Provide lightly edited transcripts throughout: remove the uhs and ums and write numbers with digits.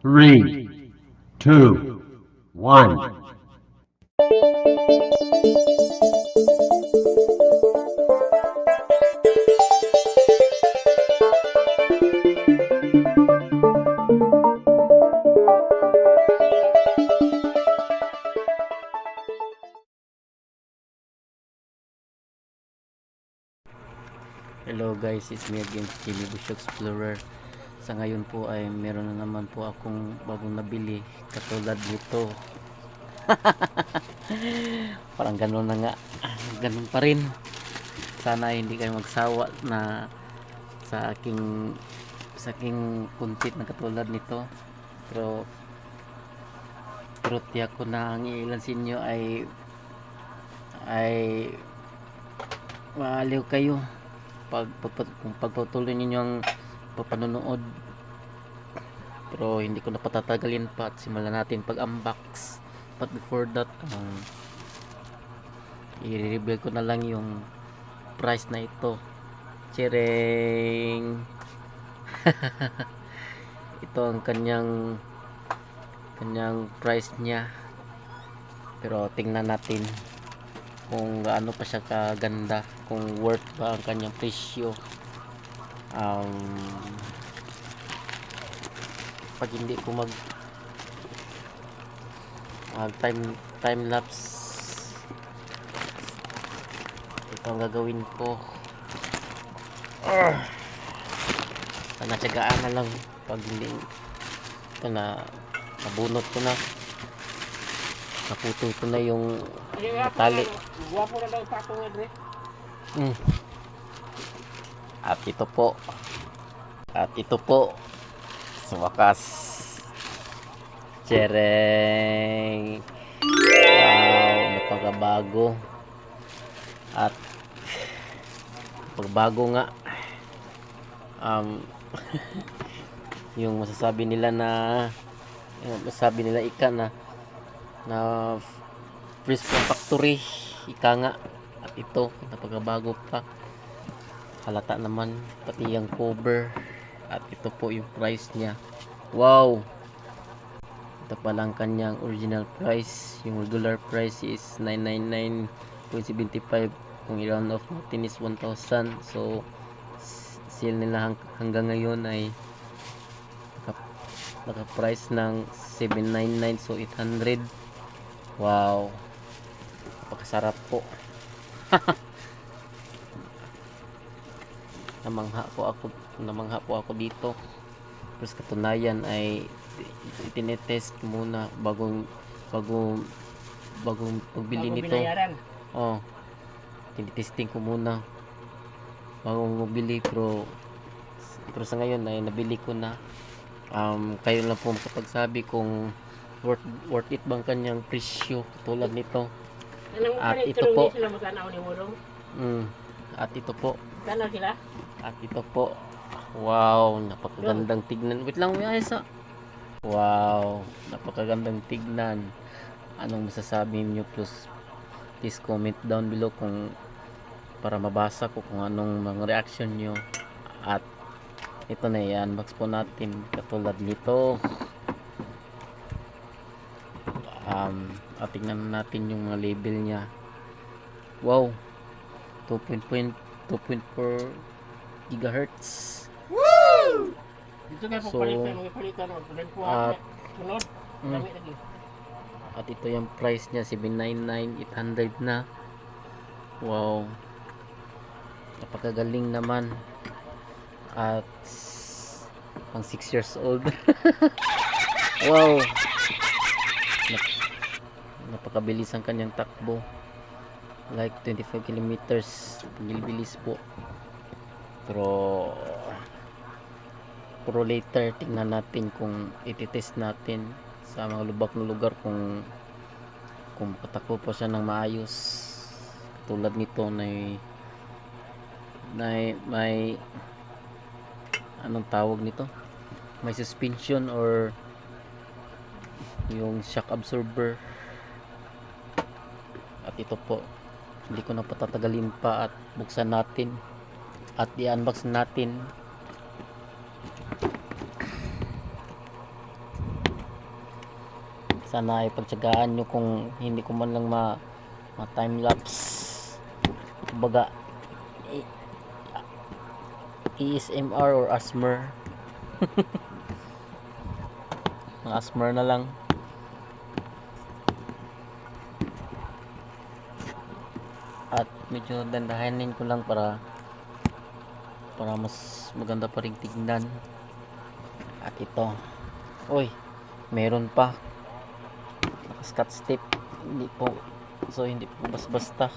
Three, two, one. Hello guys, it's me again, Jimmy Bush Explorer. Sa ngayon po ay meron na naman po akong bagong nabili katulad nito. Parang ganun na nga, ganun pa rin. Sana hindi kayo magsawa na sa aking content na katulad nito. Pero tiyak ko na ang ilan sa inyo ay maaliw kayo kung pagpatuloy ninyo ang papanonood. Pero hindi ko na patatagalin pa at simulan natin pag-unbox. But before that, i-reveal ko na lang yung price na ito. Tsereng! Ito ang kanyang price niya. Pero tingnan natin kung gaano pa siya kaganda, kung worth ba ang kanyang presyo. Pag hindi ko mag time lapse, ito ang gagawin ko. Sana tiyagaan na lang. Pag hindi ito na nabunot ko na, naputol ko na yung tali. Guwapo na daw patong Edre. At ito po sa wakas, tsereng! Wow, napakabago. At pagbago nga, yung masasabi nila ika na freeze from factory, ika nga. At ito napakabago pa, halata naman pati yung cover. At ito po yung price niya. Wow, ito pa lang kanyang original price. Yung regular price is 999.75. kung i-round off natin is 1,000. So sale nila hanggang ngayon ay naka price ng 799, so 800. Wow, napakasarap po. namangha po ako dito. Pero sa katunayan ay tinetest muna bagong pagbili nito. Tinitesting ko muna bagong mabili, pero sa ngayon ay nabili ko na. Kayo lang po makapagsabi kung worth it bang kanyang presyo katulad nito. At ito po, at ito po, wow, napakagandang tignan. Wait lang, wow, napakagandang tignan. Anong masasabi niyo? Please comment down below para mabasa ko kung anong mga reaction nyo. At ito na yan, unbox po natin katulad nito. At tingnan natin yung mga label nya. Wow, 2.4 gigahertz. Woo! Dito na So, at ito yung price nya, 799, 800 na. Wow, napakagaling naman. At pang 6 years old. Wow, napakabilis ang kanyang takbo, like 25 kilometers bilis po. Pero later tingnan natin kung ititest natin sa mga lubak na lugar kung patakbo pa siya ng maayos. Tulad nito na may anong tawag nito, may suspension or yung shock absorber. At ito po, hindi ko na patatagalin pa at buksan natin at i-unbox natin. Sana ay pagtsagaan nyo kung hindi ko man lang time lapse. Kumbaga ASMR or ASMR. Mga ASMR na lang. At medyo dandahanin ko lang para mas maganda pa rin tignan. At ito, uy, meron pa naka-scotch tape. Hindi po basta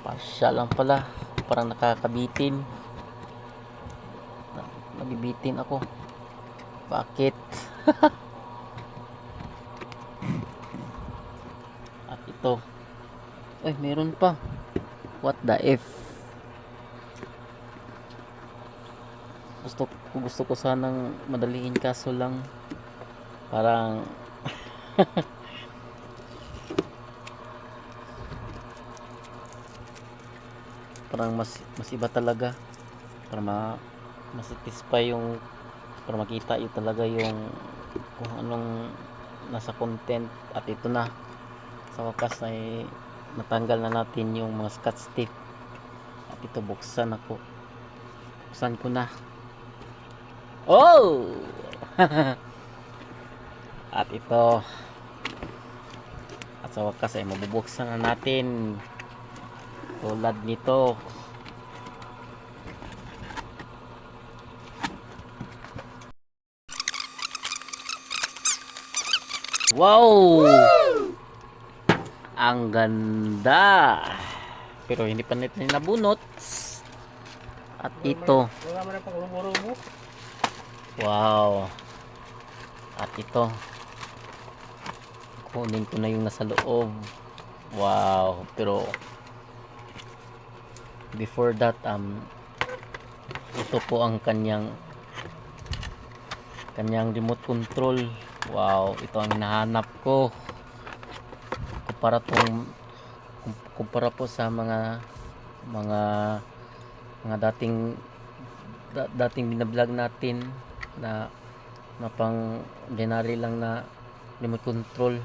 pasya lang pala, parang nakakabitin. Nabibitin ako. Bakit? At ito, ay meron pa. What the F? Gusto ko sanang madaliin, kaso lang parang parang mas iba talaga para ma-satisfy yung, para makita yung talaga yung kung anong nasa content. At ito na, sa wakas ay natanggal na natin yung mga scotch tape. At ito, buksan ko na. Oh! At ito, at sa wakas ay mabubuksan na natin tulad nito. Wow! Ang ganda. Pero hindi pa natin nabunot. At ito, Wala man ang paglumuro-mo. wow. At ito, kunin ko na yung nasa loob. Wow. Pero before that, ito po ang kanyang remote control. Wow, ito ang hinahanap ko. Kumpara po sa mga dating binablog natin na pang ordinary lang na remote control.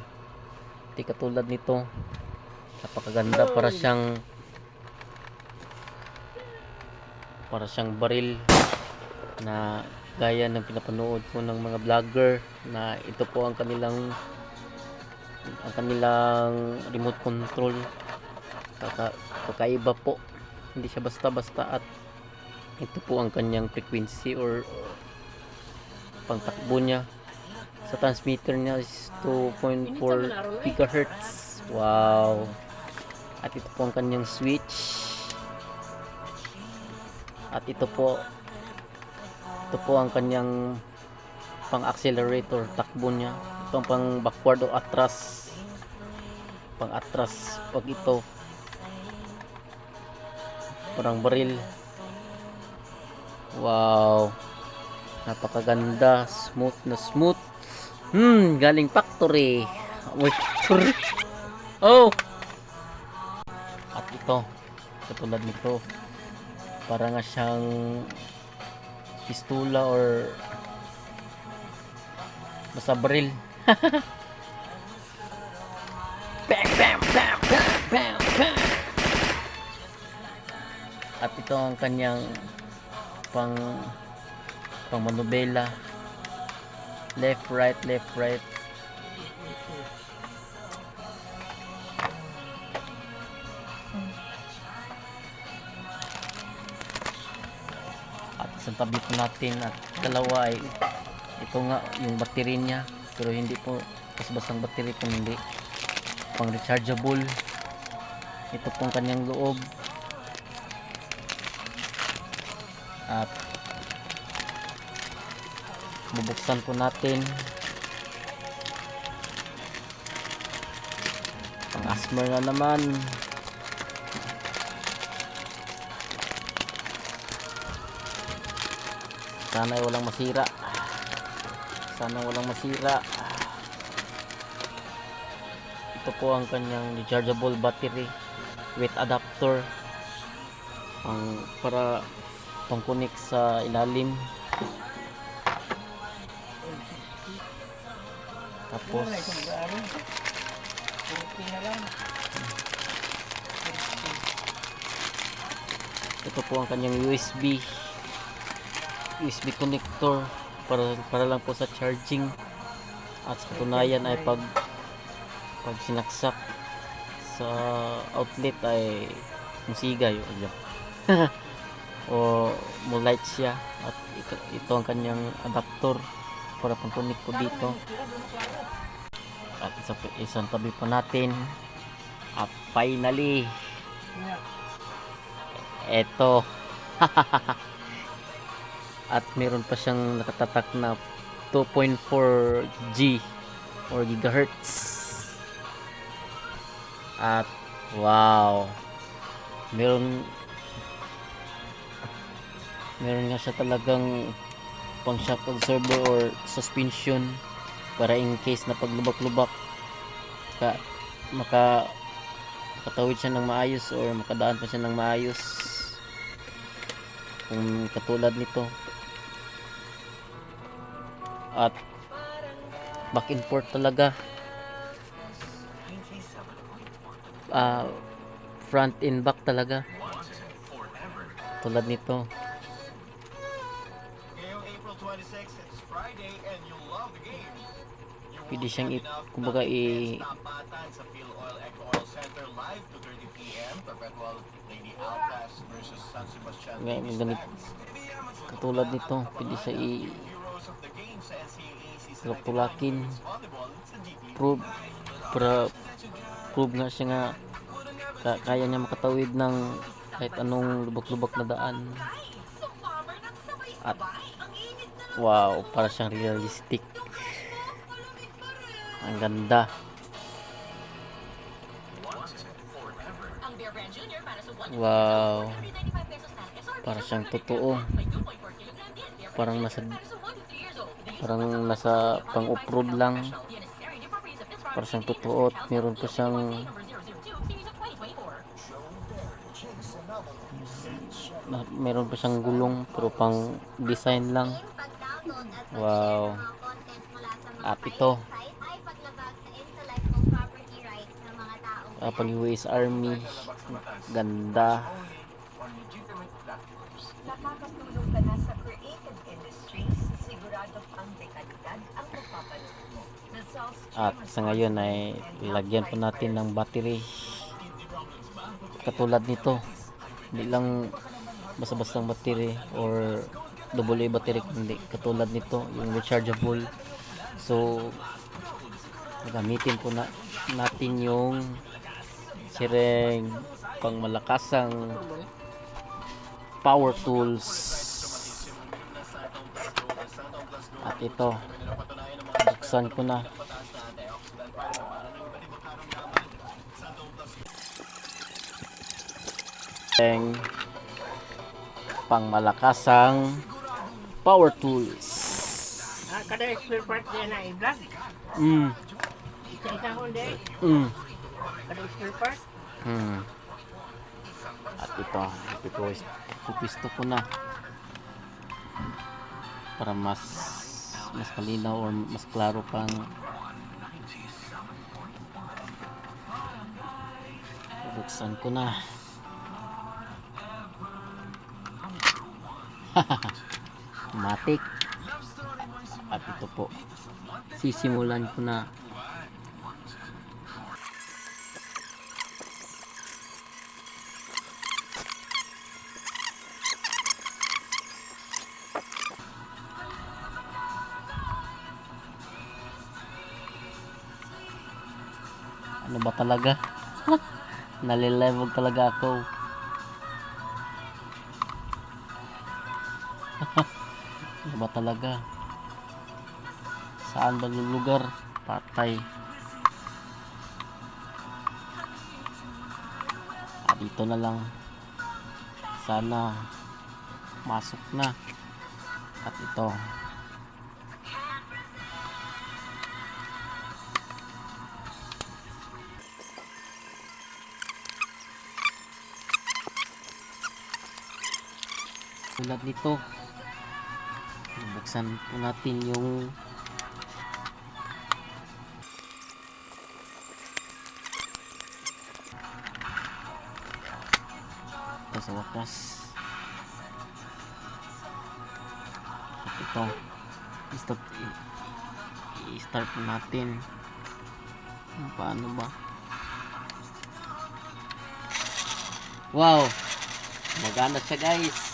Hindi katulad nito. Napakaganda, para siyang baril na gaya ng pinapanood ko ng mga vlogger, na ito po ang kanilang remote control. Kakaiba po, hindi siya basta-basta. At ito po ang kanyang frequency or pangtakbo niya. Sa transmitter niya is 2.4 gigahertz. Wow. At ito po ang kanyang switch. At ito po ang kanyang pang accelerator, takbo niya. Ito ang pang backward o atras. Pang atras pag ito, parang baril. Wow, napakaganda, smooth na smooth. Galing factory. Wait. Oh. At ito, katulad nito, para nga siyang pistola or basta baril. Bam, bam, bam, bam, bam, bam. At ito ang kanyang pang manubela. Left, right, left, right. At isang tabi po natin, at dalawa ay ito nga yung battery niya, pero hindi po basang battery, kung hindi pang rechargeable. Ito pong kanyang loob. At bubuksan po natin. Pang ASMR na naman. Sana ay walang masira. Ito po ang kanyang rechargeable battery with adapter. Para pang connect sa ilalim. Tapos Wala isang ano. Kunti na lang. ito po ang kanyang USB connector para lang po sa charging, at sa katunayan ay pag sinaksak sa outlet ay musigay o mo light siya. At ito ang kanyang adapter para pang connect po dito. At isang tabi po natin, at finally eto at meron pa siyang nakatatak na 2.4 G or gigahertz. At wow, meron nga siya talagang pang shock absorber or suspension, para in case na paglubak-lubak makatawid siya ng maayos or makadaan pa siya ng maayos, kung katulad nito. At back and forth talaga, front and back talaga, tulad nito. Pwede siyang kumbaga ganit katulad nito, pwede siya tulak-tulakin. Prove nga siya nga kaya niya makatawid ng kahit anong lubak-lubak na daan. At wow, para siyang realistic. Ang ganda. Wow, para siyang totoo, parang nasa pang off-road lang, para siyang totoo. At meron pa siyang gulong, pero pang design lang. Wow. At ito pang US Army, ganda. Nakakatulong ka na sa creative industries, sigurado ang dekalidad ang magpapalit mo. At sa ngayon ay lagyan po natin ng battery katulad nito. Hindi lang basta-bastang battery or double A battery, hindi katulad nito, yung rechargeable. So gamitin po natin yung sireng pang malakasang power tools. At ito, buksan ko na. Pang malakasang power tools. Kada spare part niya na i-vlog. Isa hindi. Kada spare part. At ito pupisto ko na para mas malinaw or mas klaro pang buksan ko na. Matik. At ito po, sisimulan ko na. Ano ba talaga? Nalilevel talaga ako. Ano ba talaga? Saan ba yung lugar? Patay. Dito na lang. Sana masok na. At ito. Tulad nito, buksan po natin yung ito sa wakas. At ito, i-start po natin. Paano ba? Wow! Magana siya, guys.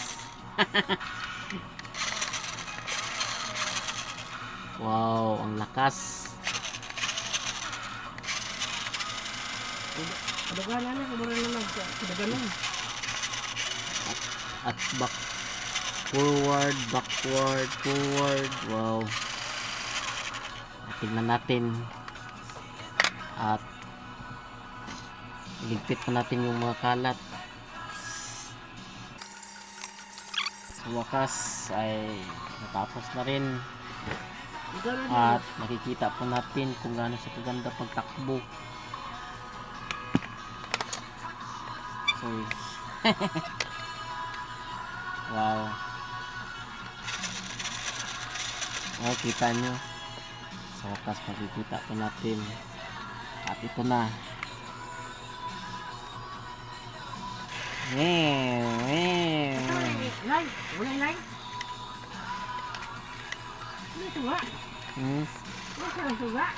Wow, ang lakas. Kadagana na, kumura na lang. Kadagana. At back, forward, backward, forward. Wow. Tingnan natin. At ligpit pa natin yung mga kalat. Sa wakas ay natapos na rin. At nakikita po natin kung gaano siya kaganda pagtakbo. So wow. Oh, kita nyo. Sa wakas makikita po natin. At ito na. Line. Wala line. Ano tuba? Ano siya tuba?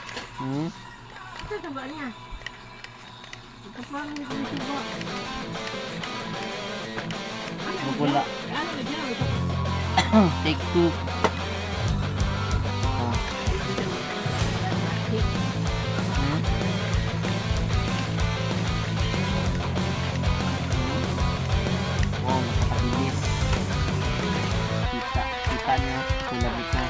Ito tuba niya. Ito pa ang ito tuba. Wala. Ano na dyan? Take 2. Oh. Wow, nakakabilis. Kita nyo, tulad ito.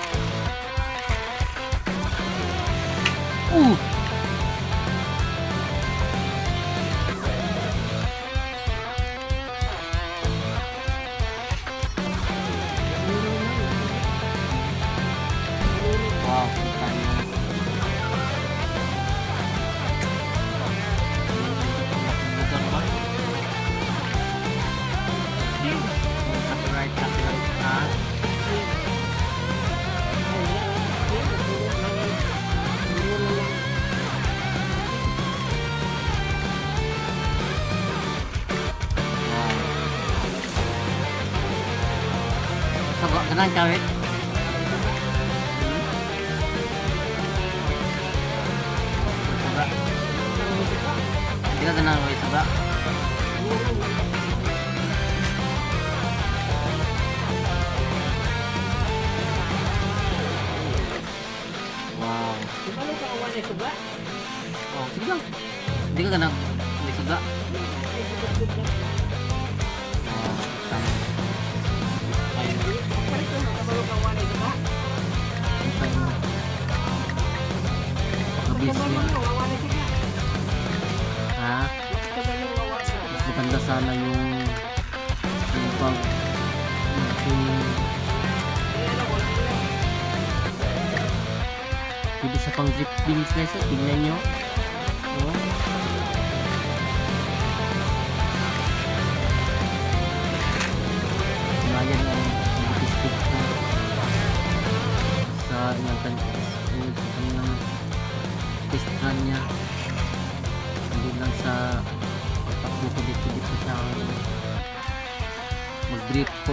Wow, kita nyo. Lugar ba? Copyright, copyright. Wow. Ganang kawit. Sabra. Hindi ka ganang kawit, sabra. Wow. Ano ka awan na tuba? Oh, sige lang. Hindi ka ganang kawit, sabra. Ha? Mas maganda sana yung pag pwede sa pang drip beans na siya. Tingnan nyo. Oh. Kumayan ang mag-stick ko sa kanyang test run niya. Hindi lang sa pagtakbo kulit-kulit na siya mag-drip po.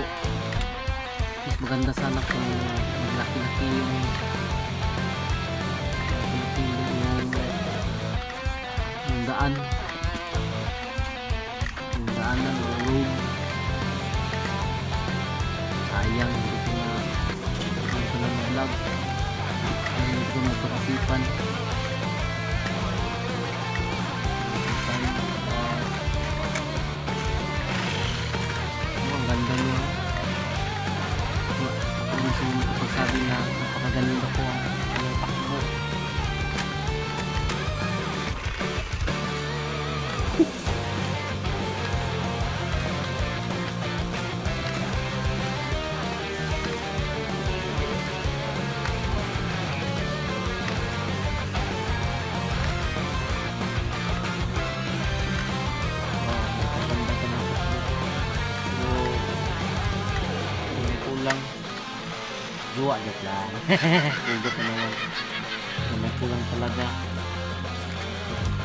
Mas maganda sana kung maglaki-laki yung daan, yung daanan o road. Sayang hindi ko na vlog, hindi ko magpakasipan. Ang ganda niya. Ako gusto mo pagsabi na napakaganda ko ang takbo. Jowa joke lang. Joke na naman. Naman ko lang talaga.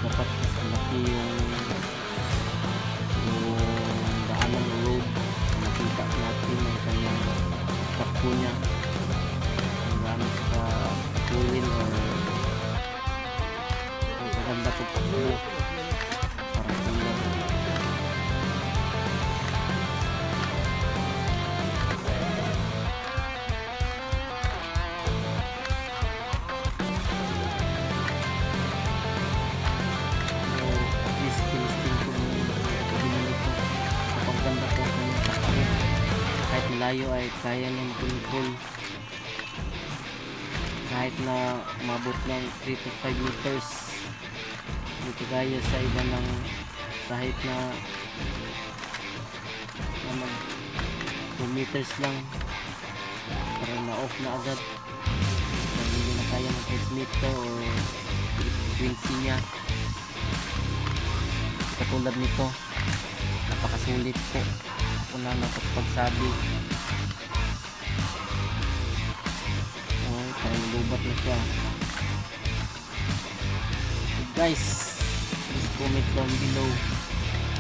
Dapat mas malaki yung daanan ng road. Makita natin ang kanyang takbo niya. Ang gamit sa tuwin or ang kaganda po takbo. Para tulad. Layo ay kaya ng control kahit na umabot ng 3 to 5 meters. Dito gaya sa iba ng kahit na mag 2 meters lang para na off na agad kaya hindi na kaya ng 5 meter o 20 nya. Katulad nito, napakasulit po ako na napagpagsabi. Parang lubat na siya. So guys, please comment down below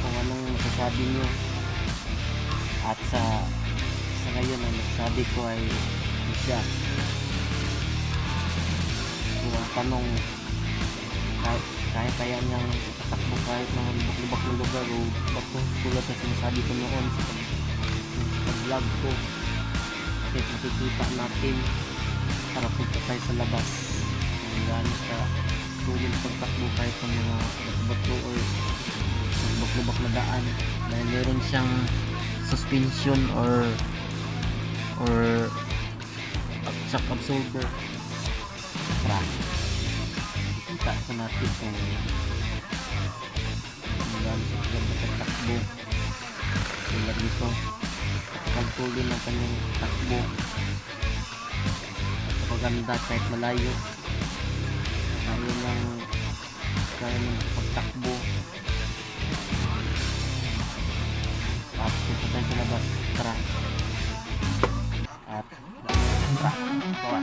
kung anong masasabi nyo. At sa ngayon ang masasabi ko ay siya. Kung ang tanong kahit kaya niyang tatakbo kahit mga lubak-lubak na lugar o bato tulad na sinasabi ko noon sa pag-vlog ko, kahit makikita natin para punta tayo sa labas ang gano'n sa tuloy pagtakbo kahit ng mga bato or lubak-lubak na daan dahil meron siyang suspension or shock absorber para kita ko natin kung ang gano'n sa pagtakbo tulad nito pagtuloy ng kanyang takbo maganda kahit malayo kaya ng pagtakbo at punta tayo sa labas. Tara at tara bawa.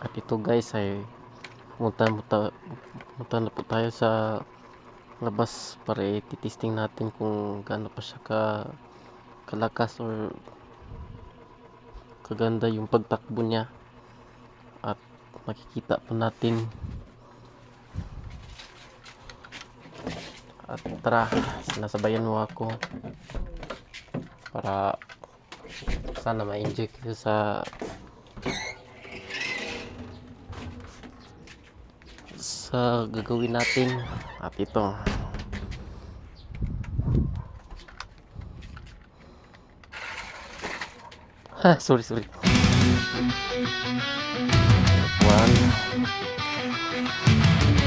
At ito guys ay pumunta na po tayo sa labas para i-testing natin kung gaano pa siya kalakas or kaganda yung pagtakbo niya at makikita po natin. At tara, sinasabayan mo ako para sana ma-enjoy kayo sa gagawin natin. At ito sorry one.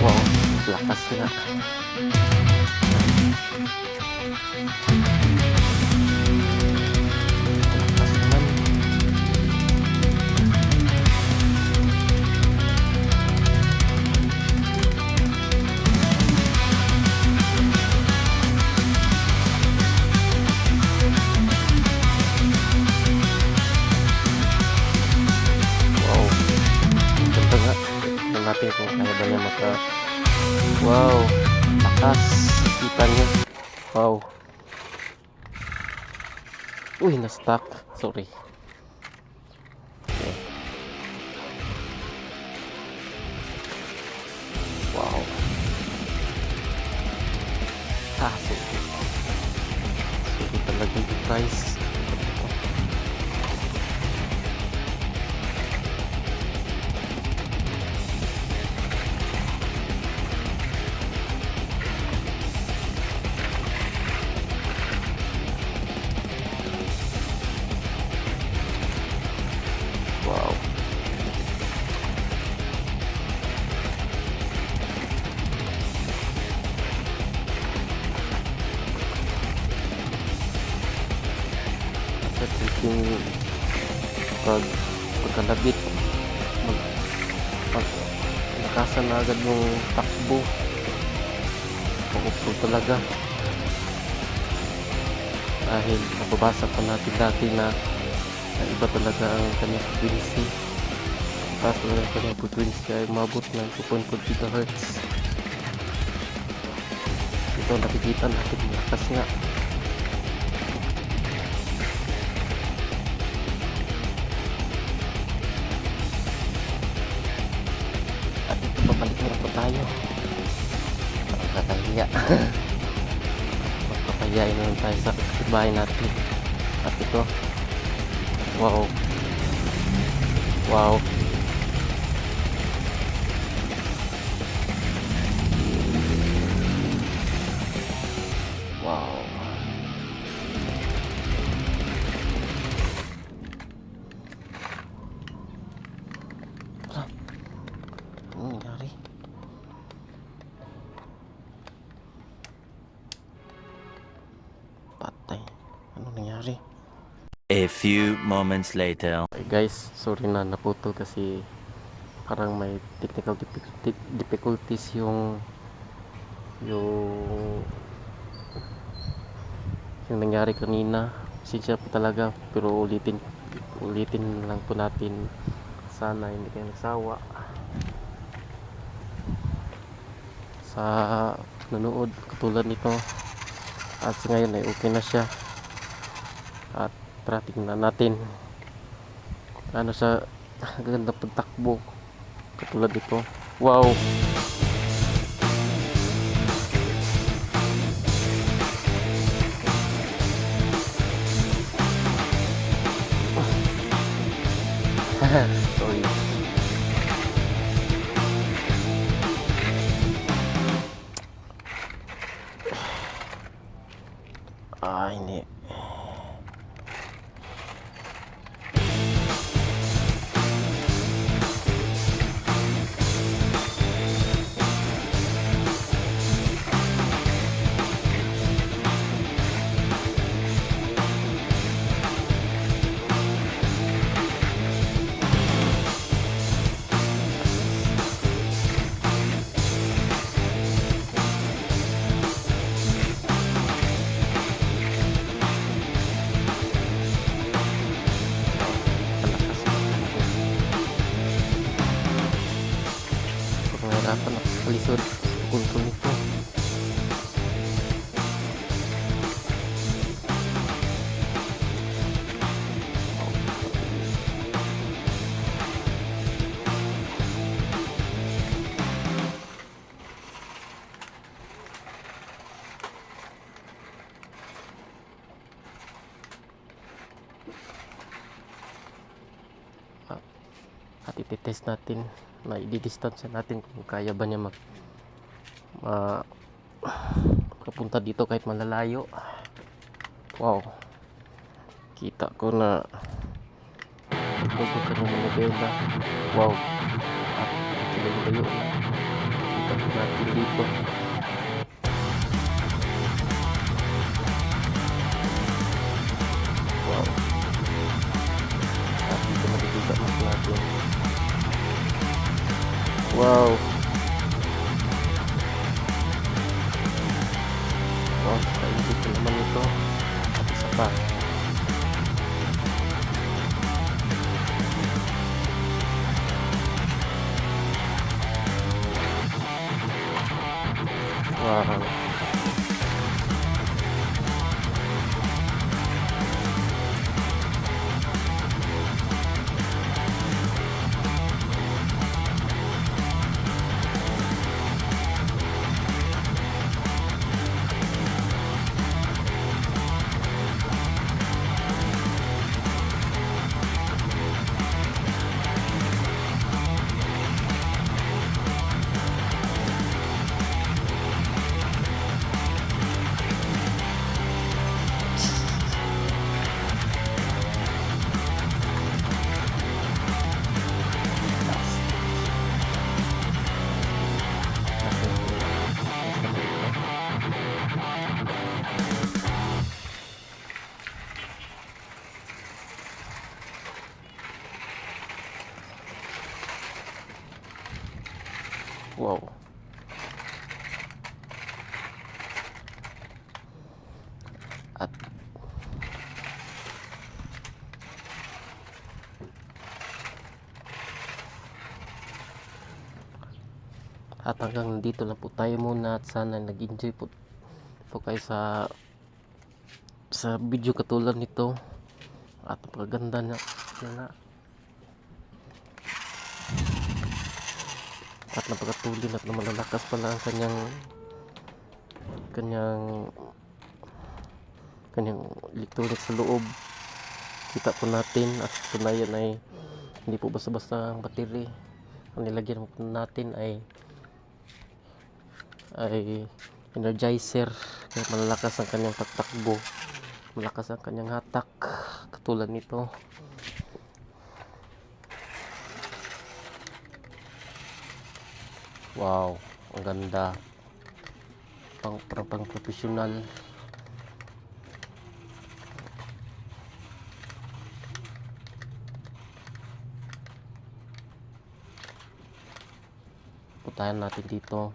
Wow, lakas nga. Lakas naman. Natin kung kaya ba niya wow, lakas, kita niya. Wow, uy, na-stuck, sorry. Okay. Wow, sorry talagang price. Wow. At yung pagkalabit, nakasan na agad yung takbo. Paupro talaga. Dahil nababasa pa natin dati na iba talaga ang kanyang frequency. Taas talaga ang kanyang frequency ay umabot ng 2.4 GHz. Ito nakikita natin malakas nga. At ito babalik na po tayo. Nakakahiya. Magpapahiyain naman tayo sa bahay natin. At ito, wow, wow, wow. Ano nangyari? Patay. Ano nangyari? A few moments later. Okay guys, sorry na naputo kasi parang may technical difficulties yung nangyari kanina. Sinsya po talaga, pero ulitin lang po natin. Sana hindi kayo nagsawa sa nanood katulad nito. At sa ngayon ay okay na siya. At tara tingnan natin ano sa ganda pagtakbo katulad dito. Wow. Sorry. Hindi. Nahirapan ako sa kalisod sa kontrol nito. At ititest natin na i-distance natin kung kaya ba niya kapunta dito kahit malalayo. Wow, kita ko na ka ng mga bela. Wow, at layo na kita ko natin dito. Wow, at dito makikita mas natin. Wow. Wow, kainit na naman ito. At isa pa. Wow. Wow. At hanggang dito lang po tayo muna, at sana nag-enjoy po kayo sa video katulad nito. At napakaganda na at napakatulin at malalakas pala ang kanyang electronic sa loob. Kita po natin at tunayan ay hindi po basta-basta ang battery. Ang nilagyan po natin ay energizer, kaya malalakas ang kanyang pagtakbo, malakas ang kanyang hatak katulad nito. Wow, ang ganda, pang professional. Putayan natin dito.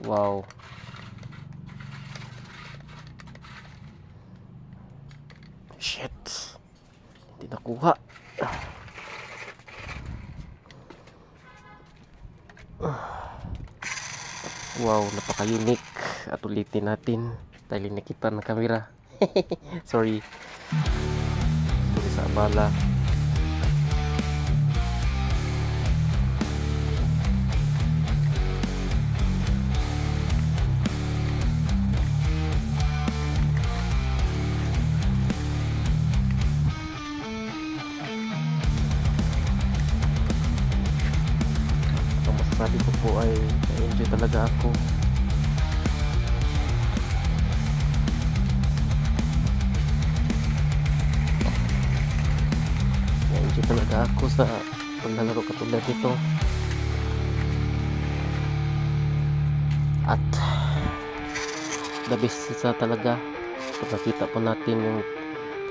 Wow. Shit. Hindi nakuha. Wow, napaka-unique. At ulitin natin dahil nakita ng camera. Sorry. Sorry sa abala. Ang masasabi ko po ay na-enjoy talaga ako. Na-enjoy talaga ako sa paglalaro katulad nito. At the best isa talaga pag nakita po natin yung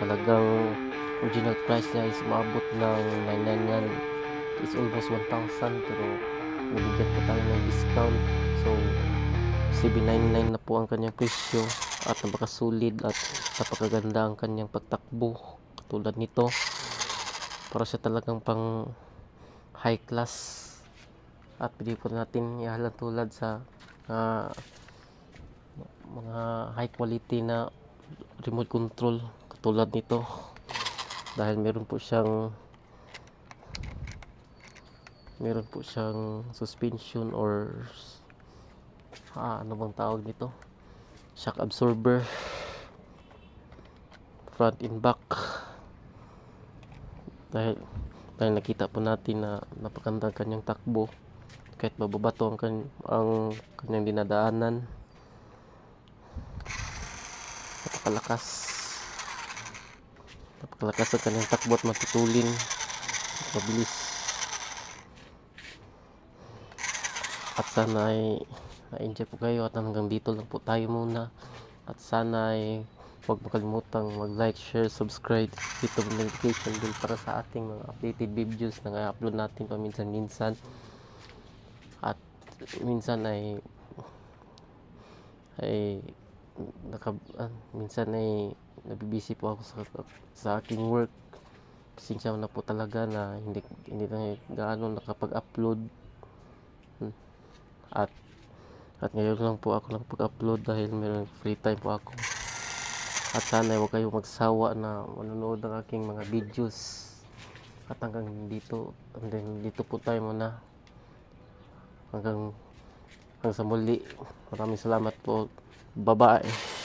talagang original price niya is umabot ng 999, it's almost 1,000, pero nabigyan po tayo ng discount, so 799 na po ang kanyang presyo. At napakasulit at napakaganda ang kanyang pagtakbo katulad nito. Para siya talagang pang high class, at pwede po natin ihalang tulad sa mga high quality na remote control katulad nito, dahil meron po siyang suspension or ano bang tawag nito, shock absorber, front and back. Dahil nakita po natin na napakaganda kanyang takbo kahit mababato ang kanyang dinadaanan. Napakalakas ang kanyang takbo at matutulin, mabilis. At sana ay na-enjoy po kayo, at hanggang dito lang po tayo muna. At sana ay huwag makalimutang mag-like, share, subscribe, hit the notification bell para sa ating mga updated videos na i-upload natin paminsan-minsan. At minsan ay nabibisi po ako sa aking work. Pasensya na po talaga na hindi na gaano nakapag-upload. At ngayon lang po ako nakapag-upload dahil meron free time po ako. At sana huwag kayong magsawa na manonood ng aking mga videos. At hanggang dito po tayo muna. Hanggang sa muli. Maraming salamat po. Bye-bye.